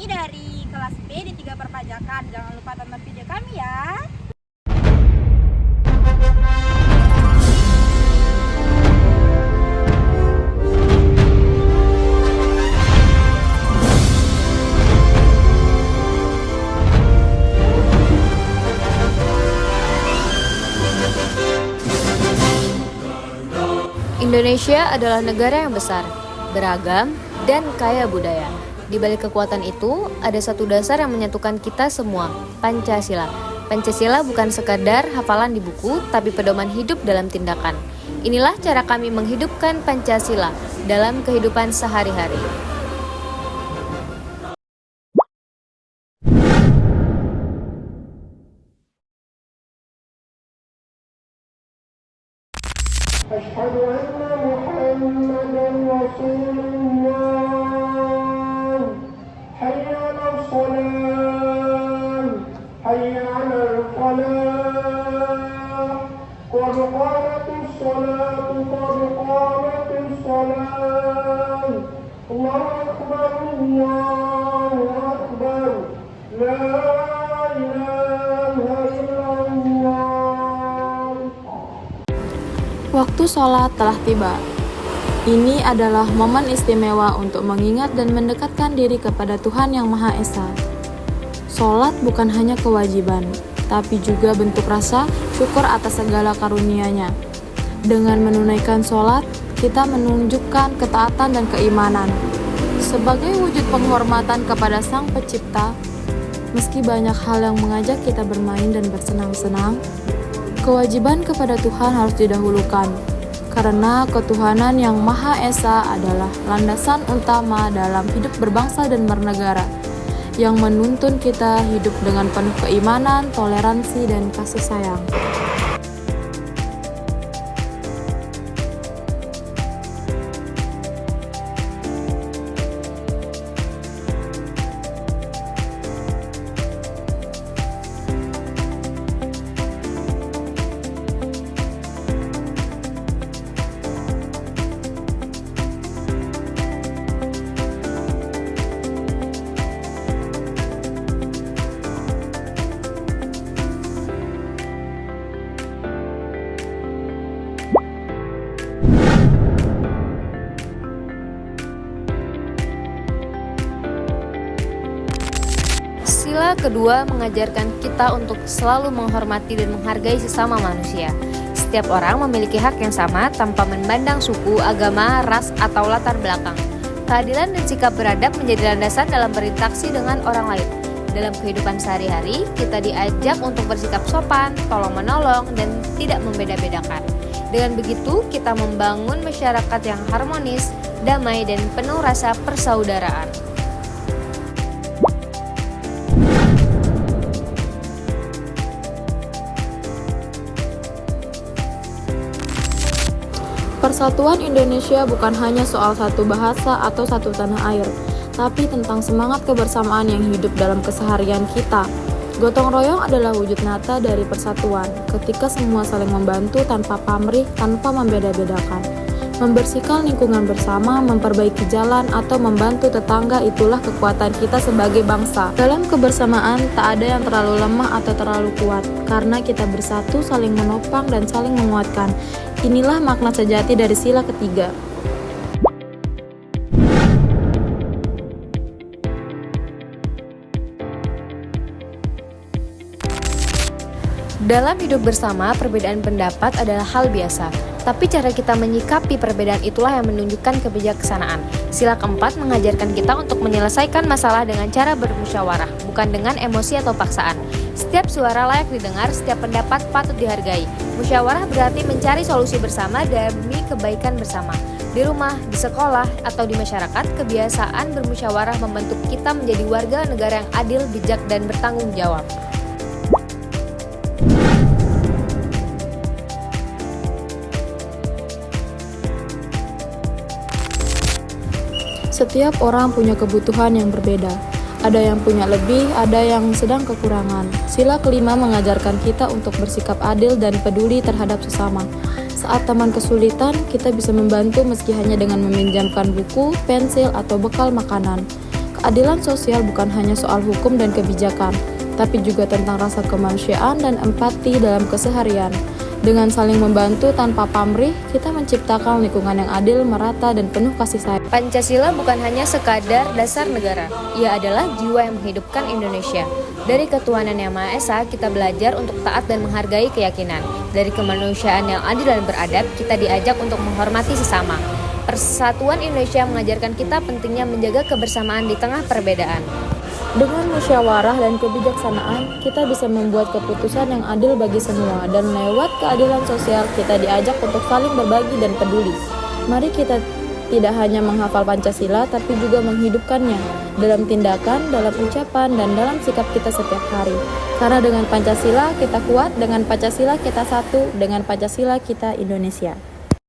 dari kelas B di 3 Perpajakan. Jangan lupa tonton video kami ya. Indonesia adalah negara yang besar, beragam, dan kaya budaya. Di balik kekuatan itu, ada satu dasar yang menyatukan kita semua, Pancasila. Pancasila bukan sekadar hafalan di buku, tapi pedoman hidup dalam tindakan. Inilah cara kami menghidupkan Pancasila dalam kehidupan sehari-hari. أشهد أن محمدا رسول الله حي على الصلاة حي على الفلاح قد قامت الصلاة قد قامت الصلاة الله أكبر الله أكبر لا إله إلا الله. Waktu sholat telah tiba. Ini adalah momen istimewa untuk mengingat dan mendekatkan diri kepada Tuhan Yang Maha Esa. Sholat bukan hanya kewajiban, tapi juga bentuk rasa syukur atas segala karunia-Nya. Dengan menunaikan sholat, kita menunjukkan ketaatan dan keimanan. Sebagai wujud penghormatan kepada Sang Pencipta, meski banyak hal yang mengajak kita bermain dan bersenang-senang, kewajiban kepada Tuhan harus didahulukan, karena ketuhanan Yang Maha Esa adalah landasan utama dalam hidup berbangsa dan bernegara, yang menuntun kita hidup dengan penuh keimanan, toleransi, dan kasih sayang. Sila kedua mengajarkan kita untuk selalu menghormati dan menghargai sesama manusia. Setiap orang memiliki hak yang sama tanpa memandang suku, agama, ras, atau latar belakang. Keadilan dan sikap beradab menjadi landasan dalam berinteraksi dengan orang lain. Dalam kehidupan sehari-hari, kita diajak untuk bersikap sopan, tolong-menolong, dan tidak membeda-bedakan. Dengan begitu, kita membangun masyarakat yang harmonis, damai, dan penuh rasa persaudaraan. Persatuan Indonesia bukan hanya soal satu bahasa atau satu tanah air, tapi tentang semangat kebersamaan yang hidup dalam keseharian kita. Gotong royong adalah wujud nyata dari persatuan, ketika semua saling membantu tanpa pamrih, tanpa membeda-bedakan. Membersihkan lingkungan bersama, memperbaiki jalan, atau membantu tetangga, itulah kekuatan kita sebagai bangsa. Dalam kebersamaan, tak ada yang terlalu lemah atau terlalu kuat, karena kita bersatu, saling menopang, dan saling menguatkan. Inilah makna sejati dari sila ketiga. Dalam hidup bersama, perbedaan pendapat adalah hal biasa. Tapi cara kita menyikapi perbedaan itulah yang menunjukkan kebijaksanaan. Sila keempat mengajarkan kita untuk menyelesaikan masalah dengan cara bermusyawarah, bukan dengan emosi atau paksaan. Setiap suara layak didengar, setiap pendapat patut dihargai. Musyawarah berarti mencari solusi bersama demi kebaikan bersama. Di rumah, di sekolah, atau di masyarakat, kebiasaan bermusyawarah membentuk kita menjadi warga negara yang adil, bijak, dan bertanggung jawab. Setiap orang punya kebutuhan yang berbeda. Ada yang punya lebih, ada yang sedang kekurangan. Sila kelima mengajarkan kita untuk bersikap adil dan peduli terhadap sesama. Saat teman kesulitan, kita bisa membantu meski hanya dengan meminjamkan buku, pensil, atau bekal makanan. Keadilan sosial bukan hanya soal hukum dan kebijakan, tapi juga tentang rasa kemanusiaan dan empati dalam keseharian. Dengan saling membantu tanpa pamrih, kita menciptakan lingkungan yang adil, merata, dan penuh kasih sayang. Pancasila bukan hanya sekadar dasar negara, ia adalah jiwa yang menghidupkan Indonesia. Dari ketuhanan yang Maha Esa, kita belajar untuk taat dan menghargai keyakinan. Dari kemanusiaan yang adil dan beradab, kita diajak untuk menghormati sesama. Persatuan Indonesia mengajarkan kita pentingnya menjaga kebersamaan di tengah perbedaan. Dengan musyawarah dan kebijaksanaan, kita bisa membuat keputusan yang adil bagi semua, dan lewat keadilan sosial kita diajak untuk saling berbagi dan peduli. Mari kita tidak hanya menghafal Pancasila, tapi juga menghidupkannya dalam tindakan, dalam ucapan, dan dalam sikap kita setiap hari. Karena dengan Pancasila kita kuat, dengan Pancasila kita satu, dengan Pancasila kita Indonesia.